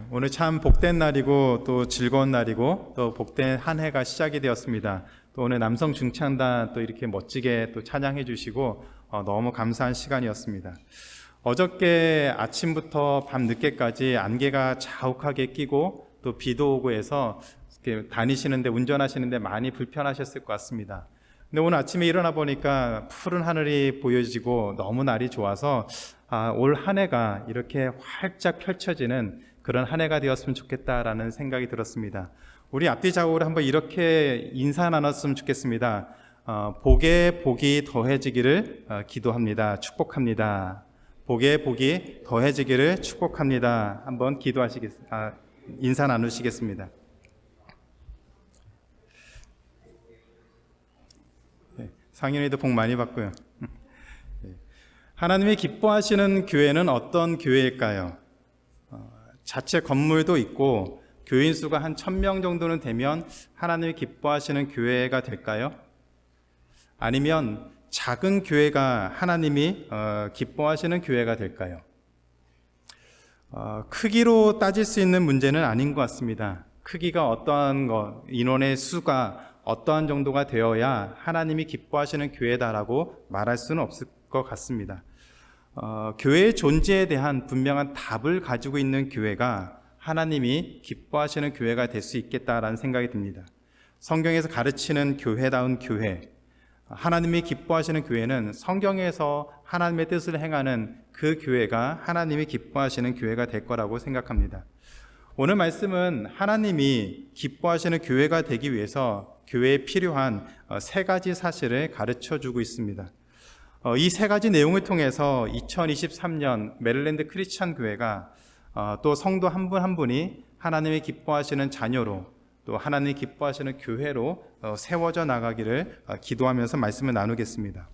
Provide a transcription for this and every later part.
오늘 참 복된 날이고 또 즐거운 날이고 또 복된 한 해가 시작이 되었습니다. 또 오늘 남성 중창단 또 이렇게 멋지게 또 찬양해 주시고 너무 감사한 시간이었습니다. 어저께 아침부터 밤 늦게까지 안개가 자욱하게 끼고 또 비도 오고 해서 다니시는데 운전하시는데 많이 불편하셨을 것 같습니다. 근데 오늘 아침에 일어나 보니까 푸른 하늘이 보여지고 너무 날이 좋아서 올 한 해가 이렇게 활짝 펼쳐지는 그런 한 해가 되었으면 좋겠다라는 생각이 들었습니다. 우리 앞뒤 좌우로 한번 이렇게 인사 나눴으면 좋겠습니다. 복에 복이 더해지기를 기도합니다. 축복합니다. 복에 복이 더해지기를 축복합니다. 한번 인사 나누시겠습니다. 상윤이도 복 많이 받고요. 하나님이 기뻐하시는 교회는 어떤 교회일까요? 자체 건물도 있고 교인 수가 한 1000명 정도는 되면 하나님이 기뻐하시는 교회가 될까요? 아니면 작은 교회가 하나님이 기뻐하시는 교회가 될까요? 크기로 따질 수 있는 문제는 아닌 것 같습니다. 크기가 어떠한 것, 인원의 수가 어떠한 정도가 되어야 하나님이 기뻐하시는 교회다라고 말할 수는 없을 것 같습니다. 교회의 존재에 대한 분명한 답을 가지고 있는 교회가 하나님이 기뻐하시는 교회가 될 수 있겠다라는 생각이 듭니다. 성경에서 가르치는 교회다운 교회, 하나님이 기뻐하시는 교회는 성경에서 하나님의 뜻을 행하는 그 교회가 하나님이 기뻐하시는 교회가 될 거라고 생각합니다. 오늘 말씀은 하나님이 기뻐하시는 교회가 되기 위해서 교회에 필요한 세 가지 사실을 가르쳐주고 있습니다. 이 세 가지 내용을 통해서 2023년 메릴랜드 크리스천 교회가 또 성도 한 분 한 분이 하나님이 기뻐하시는 자녀로 또 하나님이 기뻐하시는 교회로 세워져 나가기를 기도하면서 말씀을 나누겠습니다.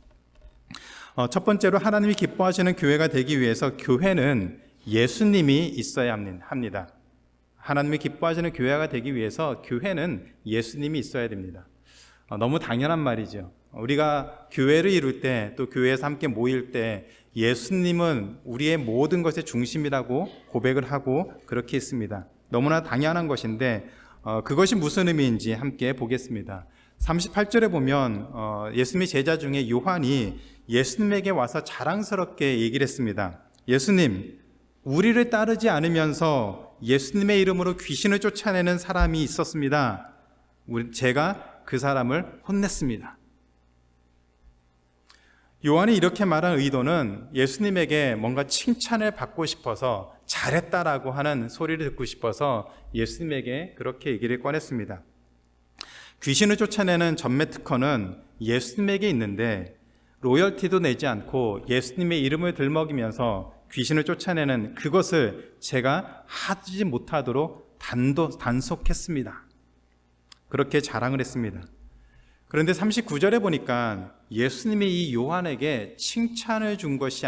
첫 번째로 하나님이 기뻐하시는 교회가 되기 위해서 교회는 예수님이 있어야 합니다. 하나님이 기뻐하시는 교회가 되기 위해서 교회는 예수님이 있어야 됩니다. 너무 당연한 말이죠. 우리가 교회를 이룰 때 또 교회에서 함께 모일 때 예수님은 우리의 모든 것의 중심이라고 고백을 하고 그렇게 했습니다. 너무나 당연한 것인데 그것이 무슨 의미인지 함께 보겠습니다. 38절에 보면 예수님의 제자 중에 요한이 예수님에게 와서 자랑스럽게 얘기를 했습니다. 예수님, 우리를 따르지 않으면서 예수님의 이름으로 귀신을 쫓아내는 사람이 있었습니다. 제가 그 사람을 혼냈습니다. 요한이 이렇게 말한 의도는 예수님에게 뭔가 칭찬을 받고 싶어서 잘했다라고 하는 소리를 듣고 싶어서 예수님에게 그렇게 얘기를 꺼냈습니다. 귀신을 쫓아내는 전매 특허는 예수님에게 있는데 로열티도 내지 않고 예수님의 이름을 들먹이면서 귀신을 쫓아내는 그것을 제가 하지 못하도록 단속했습니다. 그렇게 자랑을 했습니다. 그런데 39절에 보니까 예수님이 이 요한에게 칭찬한 것이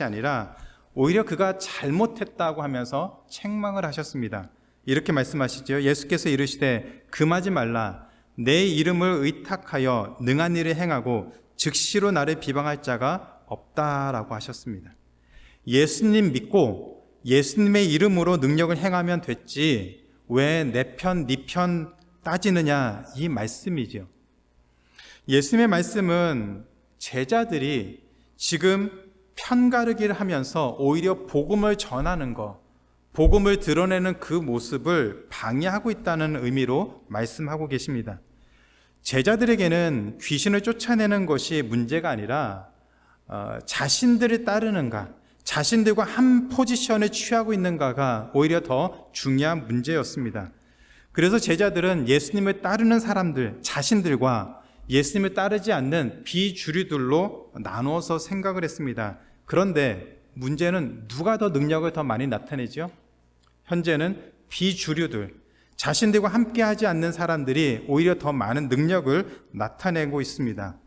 아니라 오히려 그가 잘못했다고 하면서 책망을 하셨습니다. 이렇게 말씀하시죠. 예수께서 이르시되 금하지 말라. 내 이름을 의탁하여 능한 일을 행하고 즉시로 나를 비방할 자가 없다라고 하셨습니다. 예수님 믿고 예수님의 이름으로 능력을 행하면 됐지 왜 내 편, 네 편 따지느냐 이 말씀이죠. 예수님의 말씀은 제자들이 지금 편가르기를 하면서 오히려 복음을 전하는 것, 복음을 드러내는 그 모습을 방해하고 있다는 의미로 말씀하고 계십니다. 제자들에게는 귀신을 쫓아내는 것이 문제가 아니라 자신들을 따르는가, 자신들과 한 포지션을 취하고 있는가가 오히려 더 중요한 문제였습니다. 그래서 제자들은 예수님을 따르는 사람들, 자신들과 예수님을 따르지 않는 비주류들로 나누어서 생각을 했습니다. 그런데 문제는 누가 더 능력을 더 많이 나타내죠? 현재는 비주류들, 자신들과 함께하지 않는 사람들이 오히려 더 많은 능력을 나타내고 있습니다.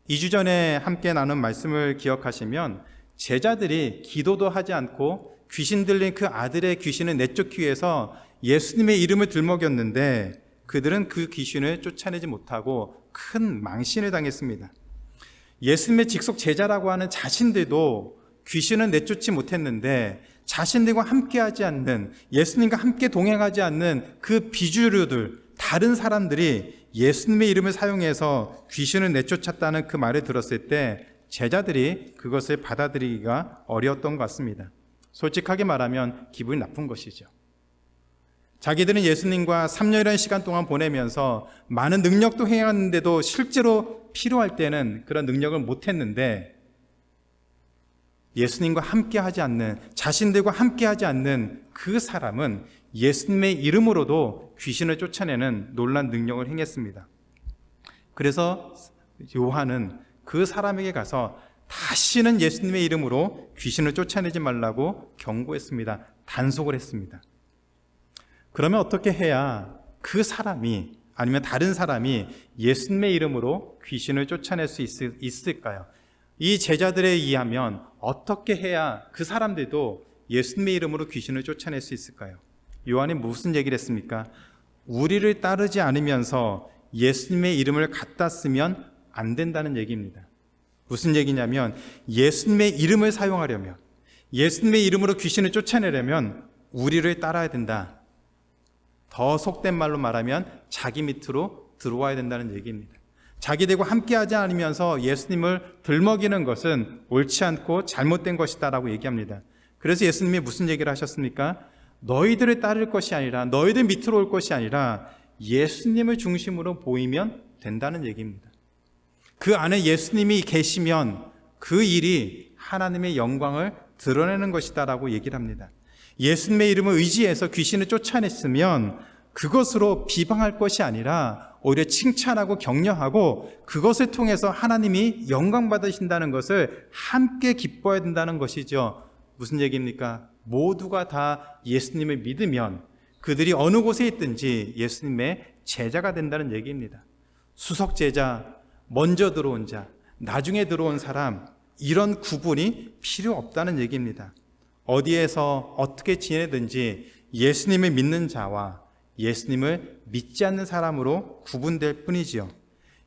2주 전에 함께 나눈 말씀을 기억하시면 제자들이 기도도 하지 않고 귀신 들린 그 아들의 귀신을 내쫓기 위해서 예수님의 이름을 들먹였는데 그들은 그 귀신을 쫓아내지 못하고 큰 망신을 당했습니다. 예수님의 직속 제자라고 하는 자신들도 귀신은 내쫓지 못했는데 자신들과 함께하지 않는, 예수님과 함께 동행하지 않는 그 비주류들, 다른 사람들이 예수님의 이름을 사용해서 귀신을 내쫓았다는 그 말을 들었을 때 제자들이 그것을 받아들이기가 어려웠던 것 같습니다. 솔직하게 말하면 기분이 나쁜 것이죠. 자기들은 예수님과 3년이라는 시간 동안 보내면서 많은 능력도 행했는데도 실제로 필요할 때는 그런 능력을 못했는데, 예수님과 함께하지 않는, 자신들과 함께하지 않는 그 사람은 예수님의 이름으로도 귀신을 쫓아내는 놀라운 능력을 행했습니다. 그래서 요한은 그 사람에게 가서 다시는 예수님의 이름으로 귀신을 쫓아내지 말라고 경고했습니다. 단속을 했습니다. 그러면 어떻게 해야 그 사람이, 아니면 다른 사람이 예수님의 이름으로 귀신을 쫓아낼 수 있을까요? 이 제자들에 의하면 어떻게 해야 그 사람들도 예수님의 이름으로 귀신을 쫓아낼 수 있을까요? 요한이 무슨 얘기를 했습니까? 우리를 따르지 않으면서 예수님의 이름을 갖다 쓰면 안 된다는 얘기입니다. 무슨 얘기냐면, 예수님의 이름을 사용하려면, 예수님의 이름으로 귀신을 쫓아내려면 우리를 따라야 된다. 더 속된 말로 말하면 자기 밑으로 들어와야 된다는 얘기입니다. 자기들과 함께하지 않으면서 예수님을 들먹이는 것은 옳지 않고 잘못된 것이다라고 얘기합니다. 그래서 예수님이 무슨 얘기를 하셨습니까? 너희들을 따를 것이 아니라, 너희들 밑으로 올 것이 아니라 예수님을 중심으로 보이면 된다는 얘기입니다. 그 안에 예수님이 계시면 그 일이 하나님의 영광을 드러내는 것이다라고 얘기를 합니다. 예수님의 이름을 의지해서 귀신을 쫓아냈으면 그것으로 비방할 것이 아니라 오히려 칭찬하고 격려하고 그것을 통해서 하나님이 영광 받으신다는 것을 함께 기뻐해야 된다는 것이죠. 무슨 얘기입니까? 모두가 다 예수님을 믿으면 그들이 어느 곳에 있든지 예수님의 제자가 된다는 얘기입니다. 수석 제자, 먼저 들어온 자, 나중에 들어온 사람, 이런 구분이 필요 없다는 얘기입니다. 어디에서 어떻게 지내든지 예수님을 믿는 자와 예수님을 믿지 않는 사람으로 구분될 뿐이지요.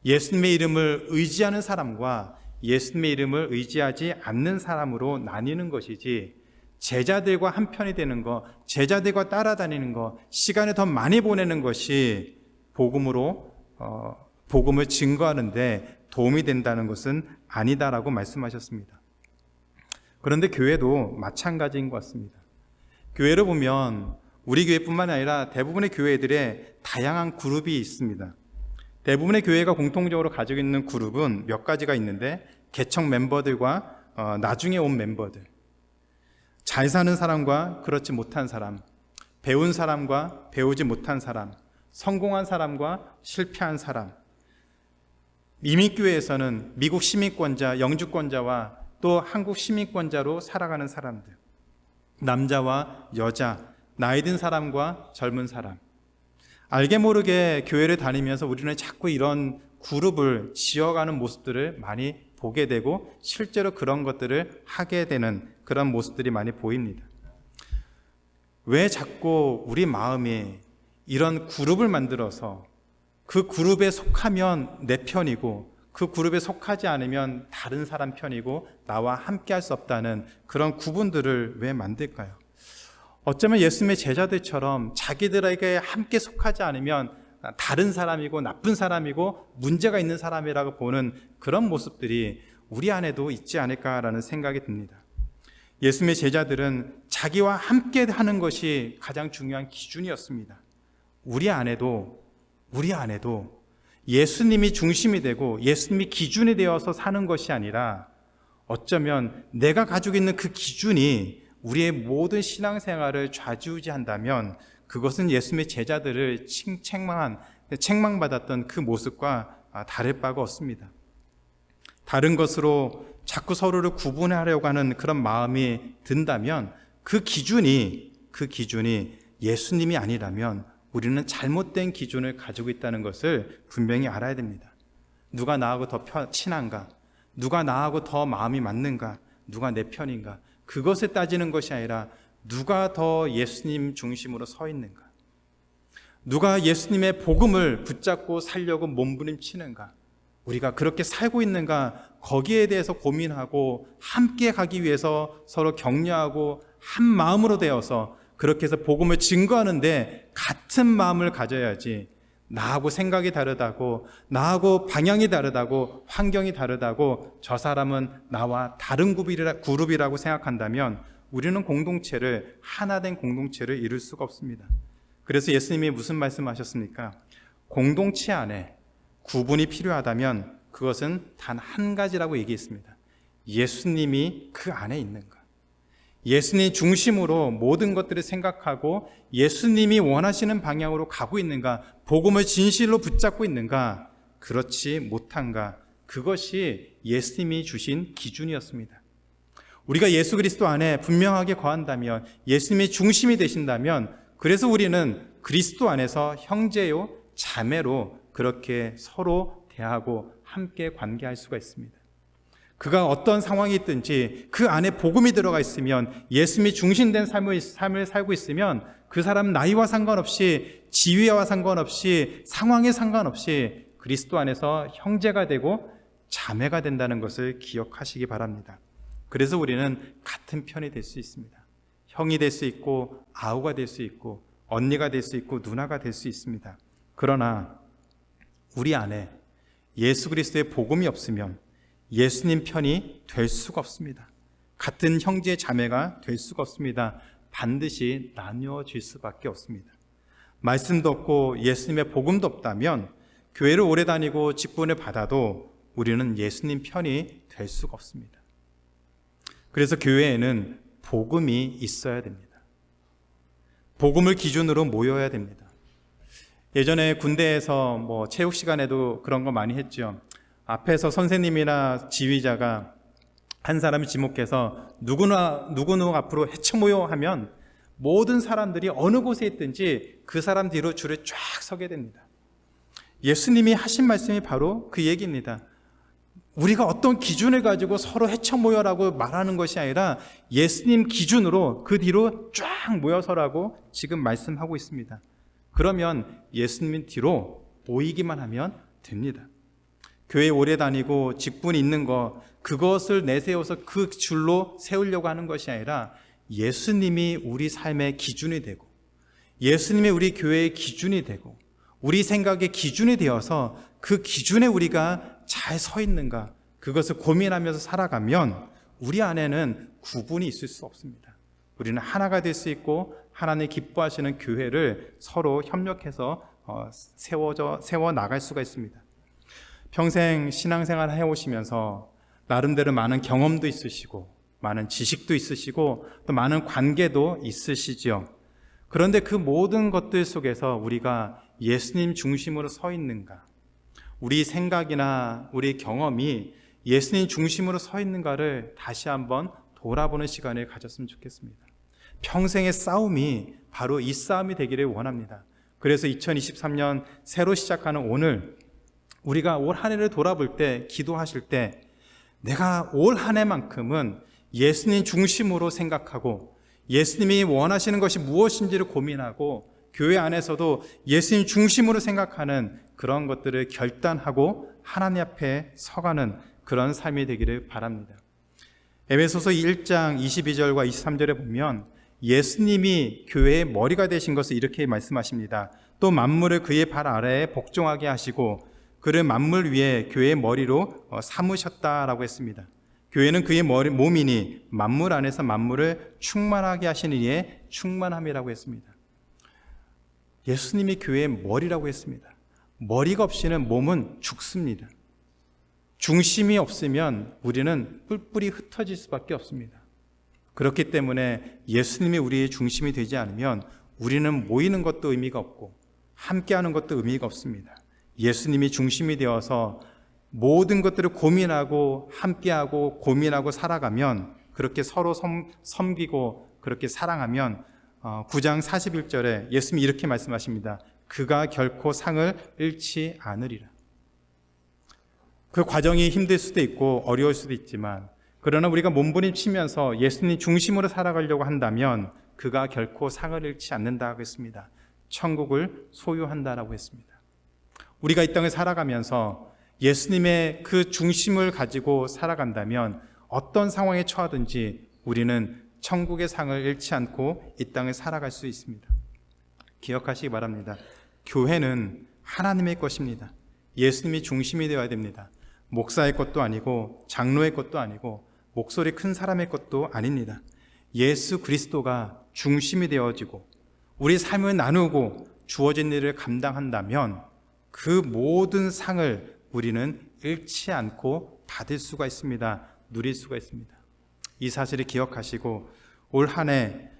예수님의 이름을 의지하는 사람과 예수님의 이름을 의지하지 않는 사람으로 나뉘는 것이지, 제자들과 한편이 되는 것, 제자들과 따라다니는 것, 시간을 더 많이 보내는 것이 복음을 증거하는 데 도움이 된다는 것은 아니다라고 말씀하셨습니다. 그런데 교회도 마찬가지인 것 같습니다. 교회를 보면 우리 교회뿐만 아니라 대부분의 교회들의 다양한 그룹이 있습니다. 대부분의 교회가 공통적으로 가지고 있는 그룹은 몇 가지가 있는데, 개척 멤버들과 나중에 온 멤버들, 잘 사는 사람과 그렇지 못한 사람, 배운 사람과 배우지 못한 사람, 성공한 사람과 실패한 사람, 이민교회에서는 미국 시민권자, 영주권자와 또 한국 시민권자로 살아가는 사람들, 남자와 여자, 나이 든 사람과 젊은 사람. 알게 모르게 교회를 다니면서 우리는 자꾸 이런 그룹을 지어가는 모습들을 많이 보게 되고 실제로 그런 것들을 하게 되는 그런 모습들이 많이 보입니다. 왜 자꾸 우리 마음에 이런 그룹을 만들어서 그 그룹에 속하면 내 편이고 그 그룹에 속하지 않으면 다른 사람 편이고 나와 함께 할 수 없다는 그런 구분들을 왜 만들까요? 어쩌면 예수님의 제자들처럼 자기들에게 함께 속하지 않으면 다른 사람이고 나쁜 사람이고 문제가 있는 사람이라고 보는 그런 모습들이 우리 안에도 있지 않을까라는 생각이 듭니다. 예수님의 제자들은 자기와 함께 하는 것이 가장 중요한 기준이었습니다. 우리 안에도 예수님이 중심이 되고 예수님이 기준이 되어서 사는 것이 아니라, 어쩌면 내가 가지고 있는 그 기준이 우리의 모든 신앙생활을 좌지우지한다면 그것은 예수님의 제자들을 책망받았던 그 모습과 다를 바가 없습니다. 다른 것으로 자꾸 서로를 구분하려고 하는 그런 마음이 든다면 그 기준이 예수님이 아니라면 우리는 잘못된 기준을 가지고 있다는 것을 분명히 알아야 됩니다. 누가 나하고 더 친한가? 누가 나하고 더 마음이 맞는가? 누가 내 편인가? 그것을 따지는 것이 아니라 누가 더 예수님 중심으로 서 있는가? 누가 예수님의 복음을 붙잡고 살려고 몸부림치는가? 우리가 그렇게 살고 있는가? 거기에 대해서 고민하고 함께 가기 위해서 서로 격려하고 한 마음으로 되어서 그렇게 해서 복음을 증거하는데 같은 마음을 가져야지, 나하고 생각이 다르다고, 나하고 방향이 다르다고, 환경이 다르다고 저 사람은 나와 다른 그룹이라고 생각한다면 우리는 공동체를, 하나된 공동체를 이룰 수가 없습니다. 그래서 예수님이 무슨 말씀하셨습니까? 공동체 안에 구분이 필요하다면 그것은 단 한 가지라고 얘기했습니다. 예수님이 그 안에 있는가? 예수님 중심으로 모든 것들을 생각하고 예수님이 원하시는 방향으로 가고 있는가? 복음을 진실로 붙잡고 있는가? 그렇지 못한가? 그것이 예수님이 주신 기준이었습니다. 우리가 예수 그리스도 안에 분명하게 거한다면, 예수님이 중심이 되신다면, 그래서 우리는 그리스도 안에서 형제요 자매로 그렇게 서로 대하고 함께 관계할 수가 있습니다. 그가 어떤 상황이 있든지 그 안에 복음이 들어가 있으면, 예수님이 중심된 삶을 살고 있으면 그 사람 나이와 상관없이, 지위와 상관없이, 상황에 상관없이 그리스도 안에서 형제가 되고 자매가 된다는 것을 기억하시기 바랍니다. 그래서 우리는 같은 편이 될 수 있습니다. 형이 될 수 있고 아우가 될 수 있고 언니가 될 수 있고 누나가 될 수 있습니다. 그러나 우리 안에 예수 그리스도의 복음이 없으면 예수님 편이 될 수가 없습니다. 같은 형제 자매가 될 수가 없습니다. 반드시 나뉘어질 수밖에 없습니다. 말씀도 없고 예수님의 복음도 없다면 교회를 오래 다니고 직분을 받아도 우리는 예수님 편이 될 수가 없습니다. 그래서 교회에는 복음이 있어야 됩니다. 복음을 기준으로 모여야 됩니다. 예전에 군대에서 체육 시간에도 그런 거 많이 했죠. 앞에서 선생님이나 지휘자가 한 사람을 지목해서 누구누구 앞으로 해쳐 모여 하면 모든 사람들이 어느 곳에 있든지 그 사람 뒤로 줄에 쫙 서게 됩니다. 예수님이 하신 말씀이 바로 그 얘기입니다. 우리가 어떤 기준을 가지고 서로 해쳐 모여라고 말하는 것이 아니라 예수님 기준으로 그 뒤로 쫙 모여서라고 지금 말씀하고 있습니다. 그러면 예수님 뒤로 모이기만 하면 됩니다. 교회 오래 다니고 직분이 있는 것, 그것을 내세워서 그 줄로 세우려고 하는 것이 아니라 예수님이 우리 삶의 기준이 되고, 예수님이 우리 교회의 기준이 되고, 우리 생각의 기준이 되어서 그 기준에 우리가 잘 서 있는가, 그것을 고민하면서 살아가면 우리 안에는 구분이 있을 수 없습니다. 우리는 하나가 될 수 있고 하나님 기뻐하시는 교회를 서로 협력해서 세워 나갈 수가 있습니다. 평생 신앙생활 해오시면서 나름대로 많은 경험도 있으시고 많은 지식도 있으시고 또 많은 관계도 있으시죠. 그런데 그 모든 것들 속에서 우리가 예수님 중심으로 서 있는가, 우리 생각이나 우리 경험이 예수님 중심으로 서 있는가를 다시 한번 돌아보는 시간을 가졌으면 좋겠습니다. 평생의 싸움이 바로 이 싸움이 되기를 원합니다. 그래서 2023년 새로 시작하는 오늘, 우리가 올 한 해를 돌아볼 때, 기도하실 때 내가 올 한 해만큼은 예수님 중심으로 생각하고 예수님이 원하시는 것이 무엇인지를 고민하고 교회 안에서도 예수님 중심으로 생각하는 그런 것들을 결단하고 하나님 앞에 서가는 그런 삶이 되기를 바랍니다. 에베소서 1장 22절과 23절에 보면 예수님이 교회의 머리가 되신 것을 이렇게 말씀하십니다. 또 만물을 그의 발 아래에 복종하게 하시고 그를 만물 위에 교회의 머리로 삼으셨다라고 했습니다. 교회는 그의 몸이니 만물 안에서 만물을 충만하게 하시는 이의 충만함이라고 했습니다. 예수님이 교회의 머리라고 했습니다. 머리가 없이는 몸은 죽습니다. 중심이 없으면 우리는 뿔뿔이 흩어질 수밖에 없습니다. 그렇기 때문에 예수님이 우리의 중심이 되지 않으면 우리는 모이는 것도 의미가 없고 함께하는 것도 의미가 없습니다. 예수님이 중심이 되어서 모든 것들을 고민하고 함께하고 고민하고 살아가면, 그렇게 서로 섬기고 그렇게 사랑하면 9장 41절에 예수님이 이렇게 말씀하십니다. 그가 결코 상을 잃지 않으리라. 그 과정이 힘들 수도 있고 어려울 수도 있지만, 그러나 우리가 몸부림치면서 예수님 중심으로 살아가려고 한다면 그가 결코 상을 잃지 않는다고 했습니다. 천국을 소유한다라고 했습니다. 우리가 이 땅을 살아가면서 예수님의 그 중심을 가지고 살아간다면 어떤 상황에 처하든지 우리는 천국의 상을 잃지 않고 이 땅을 살아갈 수 있습니다. 기억하시기 바랍니다. 교회는 하나님의 것입니다. 예수님이 중심이 되어야 됩니다. 목사의 것도 아니고 장로의 것도 아니고 목소리 큰 사람의 것도 아닙니다. 예수 그리스도가 중심이 되어지고 우리 삶을 나누고 주어진 일을 감당한다면 그 모든 상을 우리는 잃지 않고 받을 수가 있습니다. 누릴 수가 있습니다. 이 사실을 기억하시고 올 한 해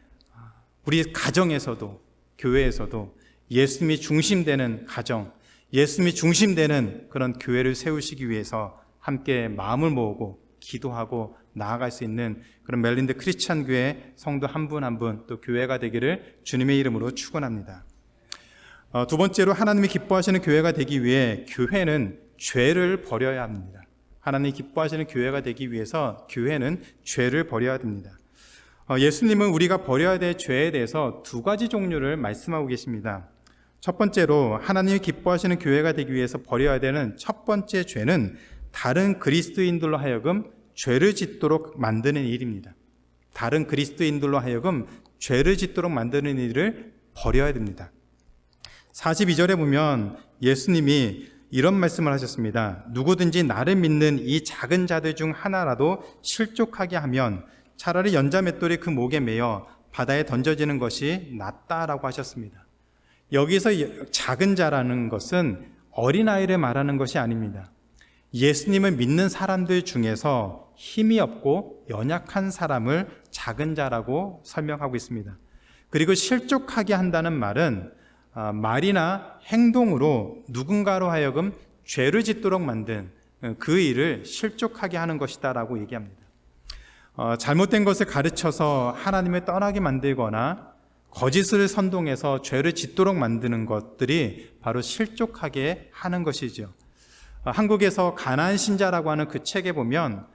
우리 가정에서도 교회에서도 예수님이 중심되는 가정, 예수님이 중심되는 그런 교회를 세우시기 위해서 함께 마음을 모으고 기도하고 나아갈 수 있는 그런 멜린드 크리스찬 교회 성도 한 분 한 분 또 교회가 되기를 주님의 이름으로 축원합니다. 두 번째로 하나님이 기뻐하시는 교회가 되기 위해 교회는 죄를 버려야 합니다. 하나님이 기뻐하시는 교회가 되기 위해서 교회는 죄를 버려야 됩니다. 예수님은 우리가 버려야 될 죄에 대해서 두 가지 종류를 말씀하고 계십니다. 첫 번째로 하나님이 기뻐하시는 교회가 되기 위해서 버려야 되는 첫 번째 죄는 다른 그리스도인들로 하여금 죄를 짓도록 만드는 일입니다. 다른 그리스도인들로 하여금 죄를 짓도록 만드는 일을 버려야 됩니다. 42절에 보면 예수님이 이런 말씀을 하셨습니다. 누구든지 나를 믿는 이 작은 자들 중 하나라도 실족하게 하면 차라리 연자맷돌이 그 목에 매여 바다에 던져지는 것이 낫다라고 하셨습니다. 여기서 작은 자라는 것은 어린아이를 말하는 것이 아닙니다. 예수님을 믿는 사람들 중에서 힘이 없고 연약한 사람을 작은 자라고 설명하고 있습니다. 그리고 실족하게 한다는 말은 말이나 행동으로 누군가로 하여금 죄를 짓도록 만든 그 일을 실족하게 하는 것이다라고 얘기합니다. 잘못된 것을 가르쳐서 하나님을 떠나게 만들거나 거짓을 선동해서 죄를 짓도록 만드는 것들이 바로 실족하게 하는 것이죠. 한국에서 가나안 신자라고 하는 그 책에 보면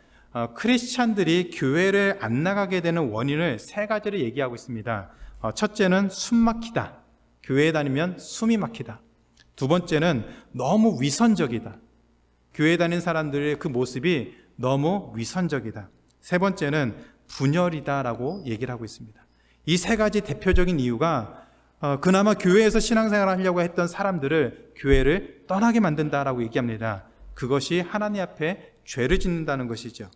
크리스찬들이 교회를 안 나가게 되는 원인을 세 가지를 얘기하고 있습니다. 첫째는 숨 막히다. 교회에 다니면 숨이 막히다. 두 번째는 너무 위선적이다. 교회에 다니는 사람들의 그 모습이 너무 위선적이다. 세 번째는 분열이다라고 얘기를 하고 있습니다. 이 세 가지 대표적인 이유가 그나마 교회에서 신앙생활을 하려고 했던 사람들을 교회를 떠나게 만든다라고 얘기합니다. 그것이 하나님 앞에 죄를 짓는다는 것이죠.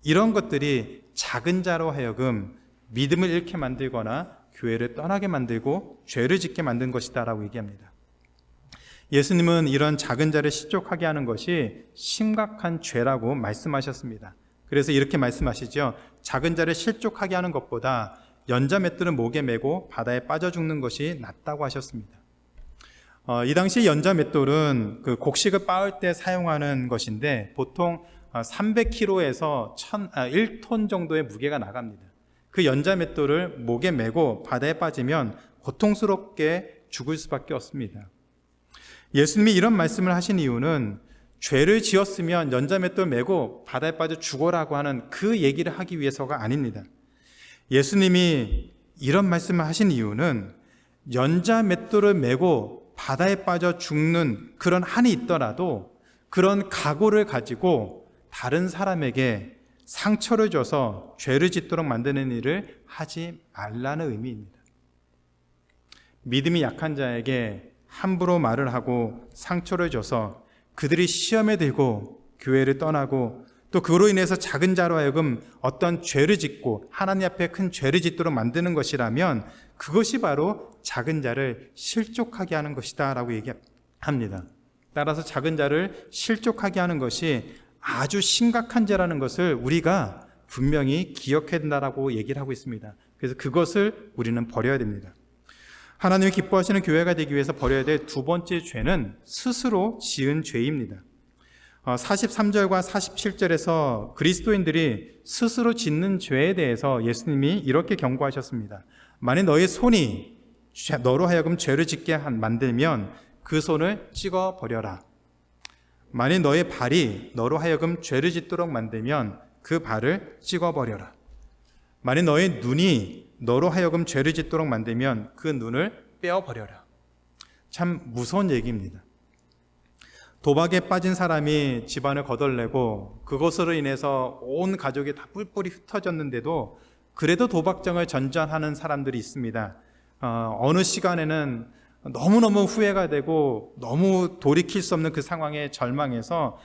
이런 것들이 작은 자로 하여금 믿음을 잃게 만들거나 교회를 떠나게 만들고 죄를 짓게 만든 것이다라고 얘기합니다. 예수님은 이런 작은 자를 실족하게 하는 것이 심각한 죄라고 말씀하셨습니다. 그래서 이렇게 말씀하시죠. 작은 자를 실족하게 하는 것보다 연자맷돌은 목에 메고 바다에 빠져 죽는 것이 낫다고 하셨습니다. 이 당시 연자맷돌은 그 곡식을 빻을 때 사용하는 것인데 보통 300kg에서 1톤 정도의 무게가 나갑니다. 그 연자맷돌을 목에 메고 바다에 빠지면 고통스럽게 죽을 수밖에 없습니다. 예수님이 이런 말씀을 하신 이유는 죄를 지었으면 연자맷돌 메고 바다에 빠져 죽어라고 하는 그 얘기를 하기 위해서가 아닙니다. 예수님이 이런 말씀을 하신 이유는 연자맷돌을 메고 바다에 빠져 죽는 그런 한이 있더라도 그런 각오를 가지고 다른 사람에게 상처를 줘서 죄를 짓도록 만드는 일을 하지 말라는 의미입니다. 믿음이 약한 자에게 함부로 말을 하고 상처를 줘서 그들이 시험에 들고 교회를 떠나고 또 그로 인해서 작은 자로 하여금 어떤 죄를 짓고 하나님 앞에 큰 죄를 짓도록 만드는 것이라면 그것이 바로 작은 자를 실족하게 하는 것이다 라고 얘기합니다. 따라서 작은 자를 실족하게 하는 것이 아주 심각한 죄라는 것을 우리가 분명히 기억해야 된다라고 얘기를 하고 있습니다. 그래서 그것을 우리는 버려야 됩니다. 하나님이 기뻐하시는 교회가 되기 위해서 버려야 될 두 번째 죄는 스스로 지은 죄입니다. 43절과 47절에서 그리스도인들이 스스로 짓는 죄에 대해서 예수님이 이렇게 경고하셨습니다. 만일 너의 손이 너로 하여금 죄를 짓게 만들면 그 손을 찍어버려라. 만일 너의 발이 너로 하여금 죄를 짓도록 만들면 그 발을 찍어버려라. 만일 너의 눈이 너로 하여금 죄를 짓도록 만들면 그 눈을 빼어버려라. 참 무서운 얘기입니다. 도박에 빠진 사람이 집안을 거덜내고 그것으로 인해서 온 가족이 다 뿔뿔이 흩어졌는데도 그래도 도박장을 전전하는 사람들이 있습니다. 어느 시간에는 너무너무 후회가 되고 너무 돌이킬 수 없는 그 상황에 절망해서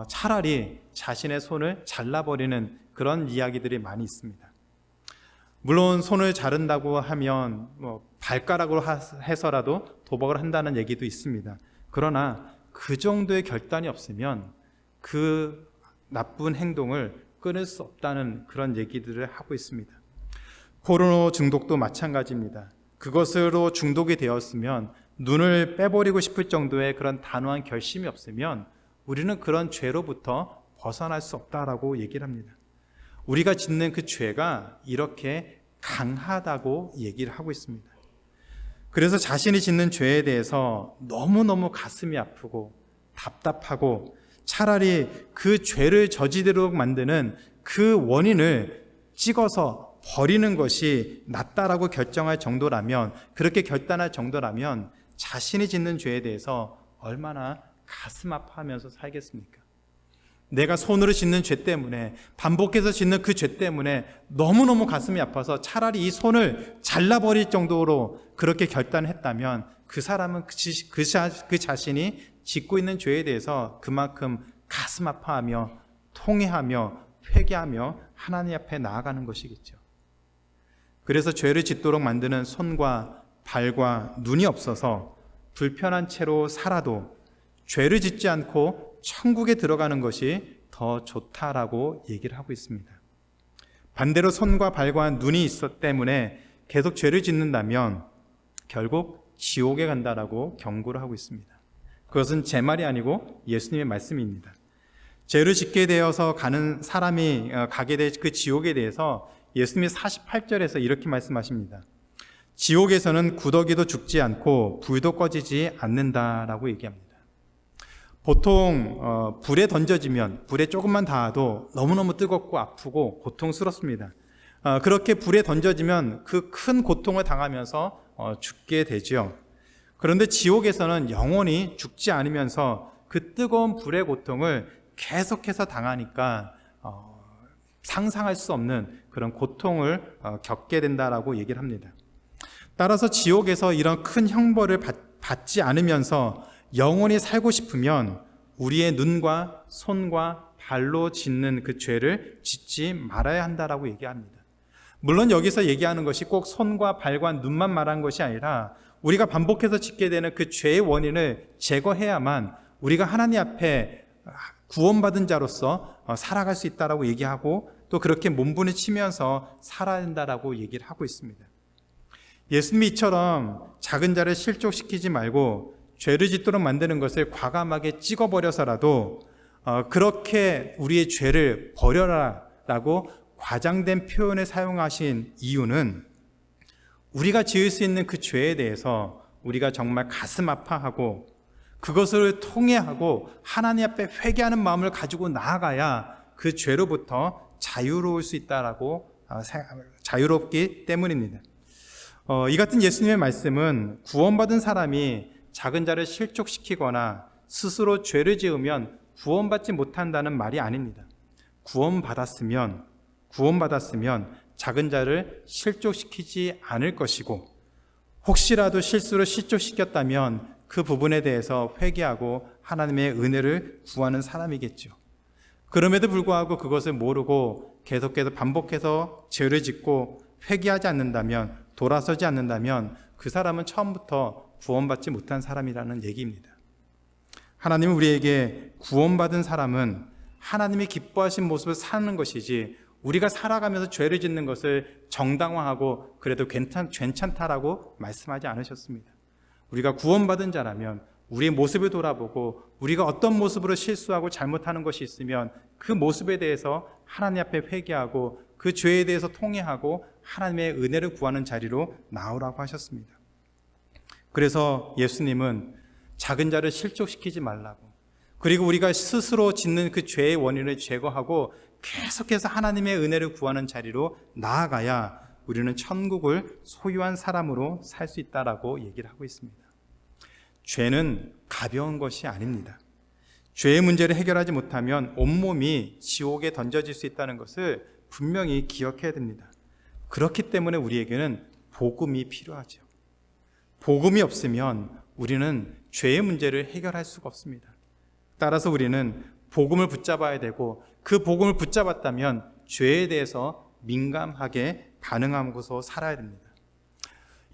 차라리 자신의 손을 잘라버리는 그런 이야기들이 많이 있습니다. 물론 손을 자른다고 하면 발가락으로 해서라도 도박을 한다는 얘기도 있습니다. 그러나 그 정도의 결단이 없으면 그 나쁜 행동을 끊을 수 없다는 그런 얘기들을 하고 있습니다. 포르노 중독도 마찬가지입니다. 그것으로 중독이 되었으면 눈을 빼버리고 싶을 정도의 그런 단호한 결심이 없으면 우리는 그런 죄로부터 벗어날 수 없다라고 얘기를 합니다. 우리가 짓는 그 죄가 이렇게 강하다고 얘기를 하고 있습니다. 그래서 자신이 짓는 죄에 대해서 너무너무 가슴이 아프고 답답하고 차라리 그 죄를 저지르도록 만드는 그 원인을 찍어서 버리는 것이 낫다라고 결정할 정도라면, 그렇게 결단할 정도라면 자신이 짓는 죄에 대해서 얼마나 가슴 아파하면서 살겠습니까? 내가 손으로 짓는 죄 때문에, 반복해서 짓는 그 죄 때문에 너무너무 가슴이 아파서 차라리 이 손을 잘라버릴 정도로 그렇게 결단했다면 그 사람은 그 자신이 짓고 있는 죄에 대해서 그만큼 가슴 아파하며 통회하며 회개하며 하나님 앞에 나아가는 것이겠죠. 그래서 죄를 짓도록 만드는 손과 발과 눈이 없어서 불편한 채로 살아도 죄를 짓지 않고 천국에 들어가는 것이 더 좋다라고 얘기를 하고 있습니다. 반대로 손과 발과 눈이 있었기 때문에 계속 죄를 짓는다면 결국 지옥에 간다라고 경고를 하고 있습니다. 그것은 제 말이 아니고 예수님의 말씀입니다. 죄를 짓게 되어서 가는 사람이 가게 될 그 지옥에 대해서 예수님이 48절에서 이렇게 말씀하십니다. 지옥에서는 구더기도 죽지 않고 불도 꺼지지 않는다라고 얘기합니다. 보통 불에 던져지면 불에 조금만 닿아도 너무너무 뜨겁고 아프고 고통스럽습니다. 그렇게 불에 던져지면 그 큰 고통을 당하면서 죽게 되죠. 그런데 지옥에서는 영원히 죽지 않으면서 그 뜨거운 불의 고통을 계속해서 당하니까 상상할 수 없는 그런 고통을 겪게 된다라고 얘기를 합니다. 따라서 지옥에서 이런 큰 형벌을 받지 않으면서 영원히 살고 싶으면 우리의 눈과 손과 발로 짓는 그 죄를 짓지 말아야 한다라고 얘기합니다. 물론 여기서 얘기하는 것이 꼭 손과 발과 눈만 말한 것이 아니라 우리가 반복해서 짓게 되는 그 죄의 원인을 제거해야만 우리가 하나님 앞에 구원받은 자로서 살아갈 수 있다라고 얘기하고 또 그렇게 몸부림치면서 살아야 된다라고 얘기를 하고 있습니다. 예수님이 이처럼 작은 자를 실족시키지 말고 죄를 짓도록 만드는 것을 과감하게 찍어버려서라도 그렇게 우리의 죄를 버려라라고 과장된 표현을 사용하신 이유는 우리가 지을 수 있는 그 죄에 대해서 우리가 정말 가슴 아파하고 그것을 통회하고 하나님 앞에 회개하는 마음을 가지고 나아가야 그 죄로부터 자유로울 수 있다라고 자유롭기 때문입니다. 이 같은 예수님의 말씀은 구원받은 사람이 작은 자를 실족시키거나 스스로 죄를 지으면 구원받지 못한다는 말이 아닙니다. 구원받았으면 작은 자를 실족시키지 않을 것이고 혹시라도 실수로 실족시켰다면 그 부분에 대해서 회개하고 하나님의 은혜를 구하는 사람이겠죠. 그럼에도 불구하고 그것을 모르고 계속해서 반복해서 죄를 짓고 회개하지 않는다면, 돌아서지 않는다면 그 사람은 처음부터 구원받지 못한 사람이라는 얘기입니다. 하나님은 우리에게 구원받은 사람은 하나님이 기뻐하신 모습을 사는 것이지 우리가 살아가면서 죄를 짓는 것을 정당화하고 그래도 괜찮다라고 말씀하지 않으셨습니다. 우리가 구원받은 자라면 우리의 모습을 돌아보고 우리가 어떤 모습으로 실수하고 잘못하는 것이 있으면 그 모습에 대해서 하나님 앞에 회개하고 그 죄에 대해서 통회하고 하나님의 은혜를 구하는 자리로 나오라고 하셨습니다. 그래서 예수님은 작은 자를 실족시키지 말라고, 그리고 우리가 스스로 짓는 그 죄의 원인을 제거하고 계속해서 하나님의 은혜를 구하는 자리로 나아가야 우리는 천국을 소유한 사람으로 살 수 있다라고 얘기를 하고 있습니다. 죄는 가벼운 것이 아닙니다. 죄의 문제를 해결하지 못하면 온몸이 지옥에 던져질 수 있다는 것을 분명히 기억해야 됩니다. 그렇기 때문에 우리에게는 복음이 필요하죠. 복음이 없으면 우리는 죄의 문제를 해결할 수가 없습니다. 따라서 우리는 복음을 붙잡아야 되고, 그 복음을 붙잡았다면 죄에 대해서 민감하게 반응하고서 살아야 됩니다.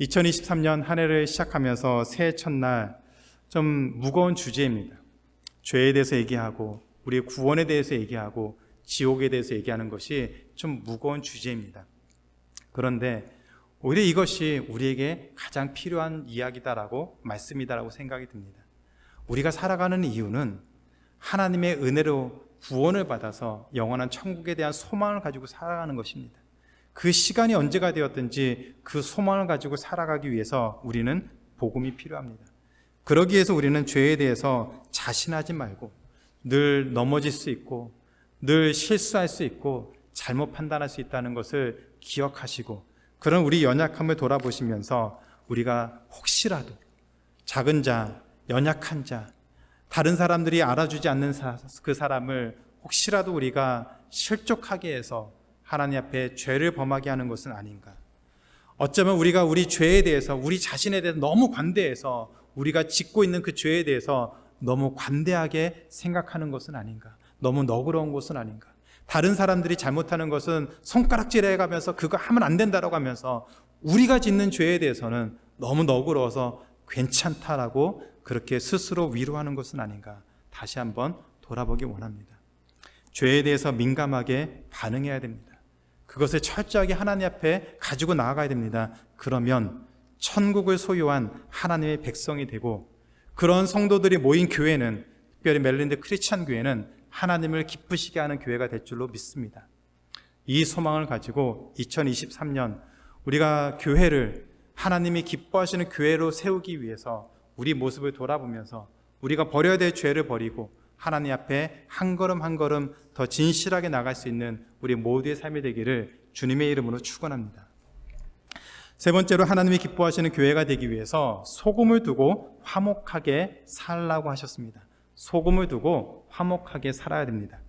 2023년 한 해를 시작하면서 새해 첫날 좀 무거운 주제입니다. 죄에 대해서 얘기하고, 우리의 구원에 대해서 얘기하고, 지옥에 대해서 얘기하는 것이 좀 무거운 주제입니다. 그런데 오히려 이것이 우리에게 가장 필요한 이야기다라고, 말씀이다라고 생각이 듭니다. 우리가 살아가는 이유는 하나님의 은혜로 구원을 받아서 영원한 천국에 대한 소망을 가지고 살아가는 것입니다. 그 시간이 언제가 되었든지 그 소망을 가지고 살아가기 위해서 우리는 복음이 필요합니다. 그러기 위해서 우리는 죄에 대해서 자신하지 말고, 늘 넘어질 수 있고, 늘 실수할 수 있고, 잘못 판단할 수 있다는 것을 기억하시고, 그런 우리 연약함을 돌아보시면서 우리가 혹시라도 작은 자, 연약한 자, 다른 사람들이 알아주지 않는 그 사람을 혹시라도 우리가 실족하게 해서 하나님 앞에 죄를 범하게 하는 것은 아닌가. 어쩌면 우리가 우리 죄에 대해서, 우리 자신에 대해서 너무 관대해서, 우리가 짓고 있는 그 죄에 대해서 너무 관대하게 생각하는 것은 아닌가. 너무 너그러운 것은 아닌가. 다른 사람들이 잘못하는 것은 손가락질해 가면서 그거 하면 안 된다라고 하면서 우리가 짓는 죄에 대해서는 너무 너그러워서 괜찮다라고 그렇게 스스로 위로하는 것은 아닌가. 다시 한번 돌아보기 원합니다. 죄에 대해서 민감하게 반응해야 됩니다. 그것을 철저하게 하나님 앞에 가지고 나아가야 됩니다. 그러면 천국을 소유한 하나님의 백성이 되고, 그런 성도들이 모인 교회는, 특별히 멜린드 크리스찬 교회는 하나님을 기쁘시게 하는 교회가 될 줄로 믿습니다. 이 소망을 가지고 2023년 우리가 교회를 하나님이 기뻐하시는 교회로 세우기 위해서 우리 모습을 돌아보면서 우리가 버려야 될 죄를 버리고 하나님 앞에 한 걸음 한 걸음 더 진실하게 나갈 수 있는 우리 모두의 삶이 되기를 주님의 이름으로 축원합니다. 세 번째로, 하나님이 기뻐하시는 교회가 되기 위해서 소금을 두고 화목하게 살라고 하셨습니다. 소금을 두고 화목하게 살아야 됩니다.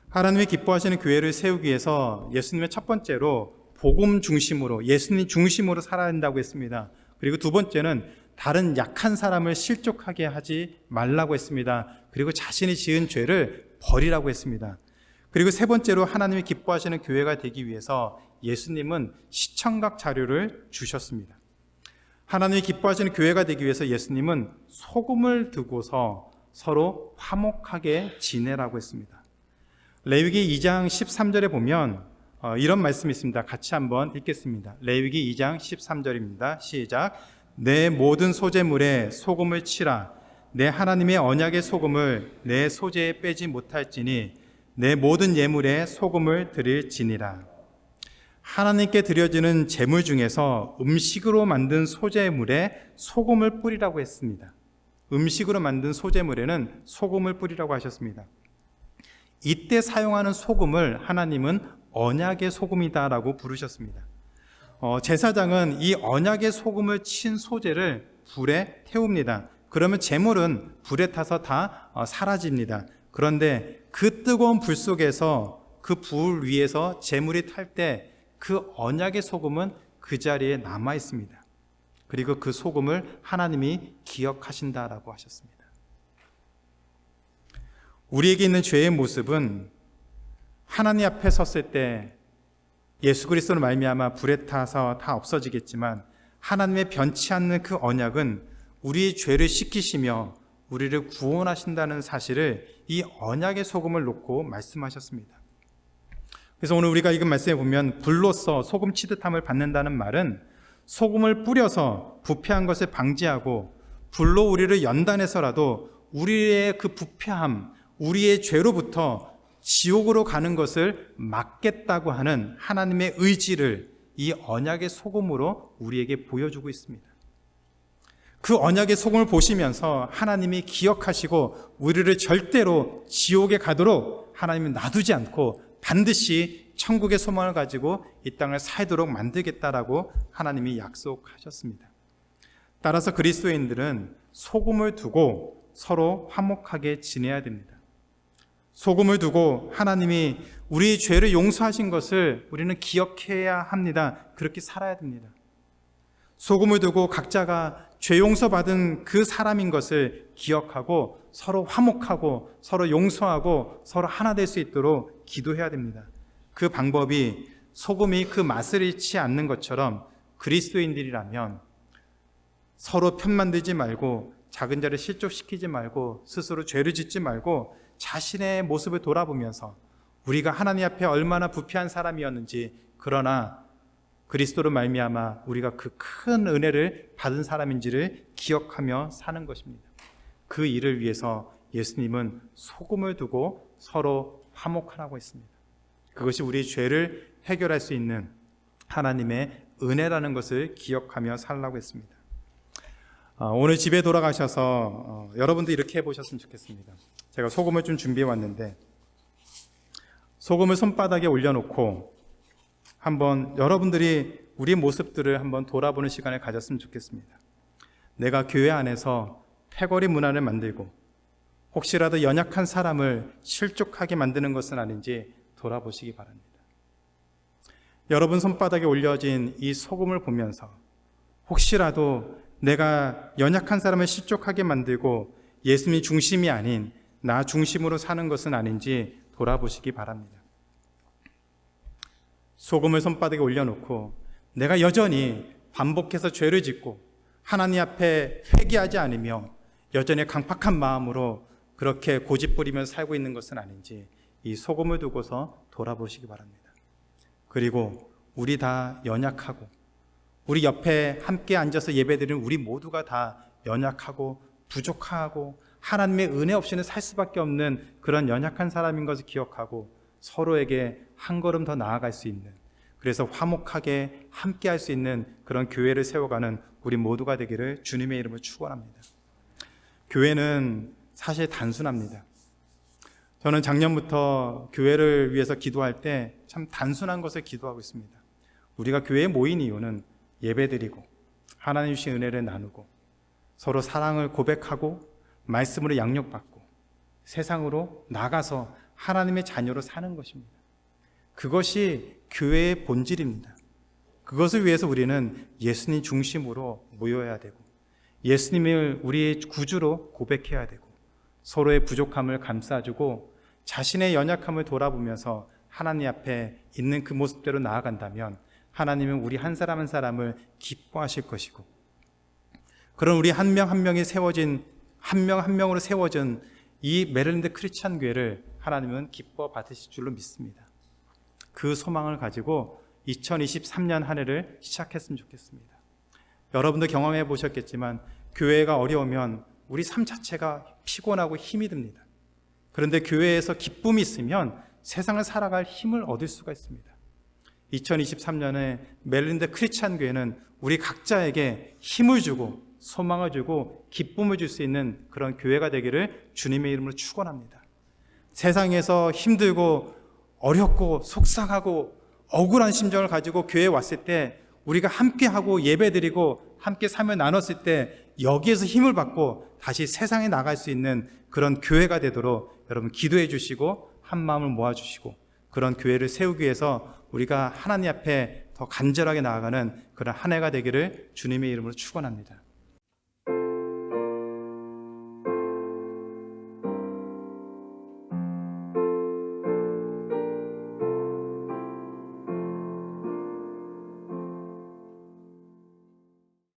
하나님이 기뻐하시는 교회를 세우기 위해서 예수님의 첫 번째로 복음 중심으로, 예수님 중심으로 살아야 한다고 했습니다. 그리고 두 번째는 다른 약한 사람을 실족하게 하지 말라고 했습니다. 그리고 자신이 지은 죄를 버리라고 했습니다. 그리고 세 번째로, 하나님이 기뻐하시는 교회가 되기 위해서 예수님은 시청각 자료를 주셨습니다. 하나님이 기뻐하시는 교회가 되기 위해서 예수님은 소금을 두고서 서로 화목하게 지내라고 했습니다. 레위기 2장 13절에 보면 이런 말씀이 있습니다. 같이 한번 읽겠습니다. 레위기 2장 13절입니다. 시작. 내 모든 소재물에 소금을 치라. 내 하나님의 언약의 소금을 내 소재에 빼지 못할지니 내 모든 예물에 소금을 드릴지니라. 하나님께 드려지는 제물 중에서 음식으로 만든 소재물에 소금을 뿌리라고 했습니다. 음식으로 만든 소재물에는 소금을 뿌리라고 하셨습니다. 이때 사용하는 소금을 하나님은 언약의 소금이다라고 부르셨습니다. 제사장은 이 언약의 소금을 친 소재를 불에 태웁니다. 그러면 제물은 불에 타서 다 사라집니다. 그런데 그 뜨거운 불 속에서, 그 불 위에서 제물이 탈 때 그 언약의 소금은 그 자리에 남아 있습니다. 그리고 그 소금을 하나님이 기억하신다라고 하셨습니다. 우리에게 있는 죄의 모습은 하나님 앞에 섰을 때 예수 그리스도로 말미암아 불에 타서 다 없어지겠지만, 하나님의 변치 않는 그 언약은 우리의 죄를 씻기시며 우리를 구원하신다는 사실을 이 언약의 소금을 놓고 말씀하셨습니다. 그래서 오늘 우리가 읽은 말씀에 보면 불로써 소금 치듯함을 받는다는 말은 소금을 뿌려서 부패한 것을 방지하고 불로 우리를 연단해서라도 우리의 그 부패함, 우리의 죄로부터 지옥으로 가는 것을 막겠다고 하는 하나님의 의지를 이 언약의 소금으로 우리에게 보여주고 있습니다. 그 언약의 소금을 보시면서 하나님이 기억하시고 우리를 절대로 지옥에 가도록 하나님이 놔두지 않고 반드시 천국의 소망을 가지고 이 땅을 살도록 만들겠다라고 하나님이 약속하셨습니다. 따라서 그리스도인들은 소금을 두고 서로 화목하게 지내야 됩니다. 소금을 두고 하나님이 우리 죄를 용서하신 것을 우리는 기억해야 합니다. 그렇게 살아야 됩니다. 소금을 두고 각자가 죄 용서받은 그 사람인 것을 기억하고 서로 화목하고 서로 용서하고 서로 하나 될 수 있도록 기도해야 됩니다. 그 방법이 소금이 그 맛을 잃지 않는 것처럼 그리스도인들이라면 서로 편 만들지 말고 작은 자를 실족시키지 말고 스스로 죄를 짓지 말고 자신의 모습을 돌아보면서 우리가 하나님 앞에 얼마나 부패한 사람이었는지, 그러나 그리스도로 말미암아 우리가 그 큰 은혜를 받은 사람인지를 기억하며 사는 것입니다. 그 일을 위해서 예수님은 소금을 두고 서로 화목하라고 했습니다. 그것이 우리의 죄를 해결할 수 있는 하나님의 은혜라는 것을 기억하며 살라고 했습니다. 오늘 집에 돌아가셔서 여러분도 이렇게 해보셨으면 좋겠습니다. 제가 소금을 좀 준비해 왔는데, 소금을 손바닥에 올려놓고 한번 여러분들이 우리 모습들을 한번 돌아보는 시간을 가졌으면 좋겠습니다. 내가 교회 안에서 패거리 문화를 만들고 혹시라도 연약한 사람을 실족하게 만드는 것은 아닌지 돌아보시기 바랍니다. 여러분 손바닥에 올려진 이 소금을 보면서 혹시라도 내가 연약한 사람을 실족하게 만들고 예수님 중심이 아닌 나 중심으로 사는 것은 아닌지 돌아보시기 바랍니다. 소금을 손바닥에 올려놓고 내가 여전히 반복해서 죄를 짓고 하나님 앞에 회개하지 않으며 여전히 강팍한 마음으로 그렇게 고집부리며 살고 있는 것은 아닌지 이 소금을 두고서 돌아보시기 바랍니다. 그리고 우리 다 연약하고 우리 옆에 함께 앉아서 예배드리는 우리 모두가 다 연약하고 부족하고 하나님의 은혜 없이는 살 수밖에 없는 그런 연약한 사람인 것을 기억하고 서로에게 한 걸음 더 나아갈 수 있는, 그래서 화목하게 함께 할 수 있는 그런 교회를 세워가는 우리 모두가 되기를 주님의 이름으로 축원합니다. 교회는 사실 단순합니다. 저는 작년부터 교회를 위해서 기도할 때 참 단순한 것을 기도하고 있습니다. 우리가 교회에 모인 이유는 예배드리고 하나님 주신 은혜를 나누고 서로 사랑을 고백하고 말씀으로 양육받고 세상으로 나가서 하나님의 자녀로 사는 것입니다. 그것이 교회의 본질입니다. 그것을 위해서 우리는 예수님 중심으로 모여야 되고 예수님을 우리의 구주로 고백해야 되고 서로의 부족함을 감싸주고 자신의 연약함을 돌아보면서 하나님 앞에 있는 그 모습대로 나아간다면 하나님은 우리 한 사람 한 사람을 기뻐하실 것이고, 그런 우리 한 명 한 명이 세워진 한 명 한 명으로 세워진 이 메릴랜드 크리스찬 교회를 하나님은 기뻐 받으실 줄로 믿습니다. 그 소망을 가지고 2023년 한 해를 시작했으면 좋겠습니다. 여러분도 경험해 보셨겠지만 교회가 어려우면 우리 삶 자체가 피곤하고 힘이 듭니다. 그런데 교회에서 기쁨이 있으면 세상을 살아갈 힘을 얻을 수가 있습니다. 2023년에 메릴랜드 크리스찬 교회는 우리 각자에게 힘을 주고 소망을 주고 기쁨을 줄 수 있는 그런 교회가 되기를 주님의 이름으로 축원합니다. 세상에서 힘들고 어렵고 속상하고 억울한 심정을 가지고 교회에 왔을 때 우리가 함께하고 예배드리고 함께 삶을 나눴을 때 여기에서 힘을 받고 다시 세상에 나갈 수 있는 그런 교회가 되도록 여러분 기도해 주시고 한 마음을 모아주시고 그런 교회를 세우기 위해서 우리가 하나님 앞에 더 간절하게 나아가는 그런 한 해가 되기를 주님의 이름으로 축원합니다.